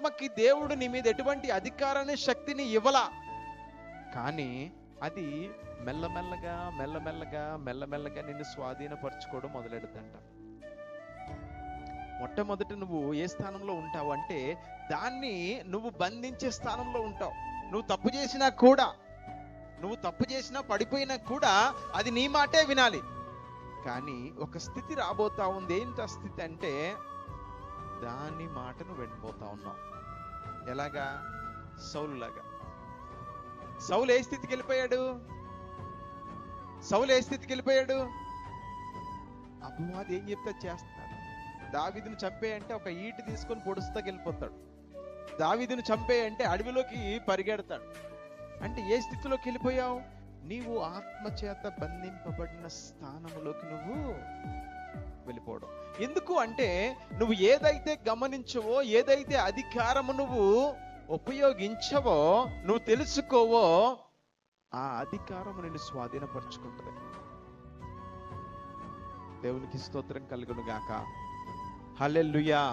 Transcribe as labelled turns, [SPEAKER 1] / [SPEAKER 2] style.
[SPEAKER 1] ఆత్మకి దేవుడు నీ మీద ఎటువంటి అధికారాన్ని శక్తిని ఇవ్వలా, కానీ అది మెల్లమెల్లగా మెల్లమెల్లగా మెల్లమెల్లగా నిన్ను స్వాధీనపరచుకోవడం మొదలెడుతుంట. మొట్టమొదట నువ్వు ఏ స్థానంలో ఉంటావు అంటే దాన్ని నువ్వు బంధించే స్థానంలో ఉంటావు. నువ్వు తప్పు చేసినా పడిపోయినా కూడా అది నీ మాటే వినాలి. కానీ ఒక స్థితి రాబోతా ఉంది. ఏంటి ఆ స్థితి అంటే దాని మాటను వినబోతా ఉన్నావు. ఎలాగా? సౌలులాగా. సౌలు ఏ స్థితికి వెళ్ళిపోయాడు? అపవాది ఏం చెప్తే చేస్తాడు. దావీదును చంపేయంటే ఒక ఈటి తీసుకొని పొడుస్తా వెళ్ళిపోతాడు. దావీదును చంపేయంటే అడవిలోకి పరిగెడతాడు. అంటే ఏ స్థితిలోకి వెళ్ళిపోయావు? నీవు ఆత్మచేత బంధింపబడిన స్థానంలోకి నువ్వు వెళ్ళిపోవడం. ఎందుకు అంటే నువ్వు ఏదైతే గమనించవో, ఏదైతే అధికారము నువ్వు ఉపయోగించవో, నువ్వు తెలుసుకోవో, ఆ అధికారము నిన్ను స్వాధీనపరుచుకుంటుంది. దేవునికి స్తోత్రం కలుగును గాక. హల్లెలూయా.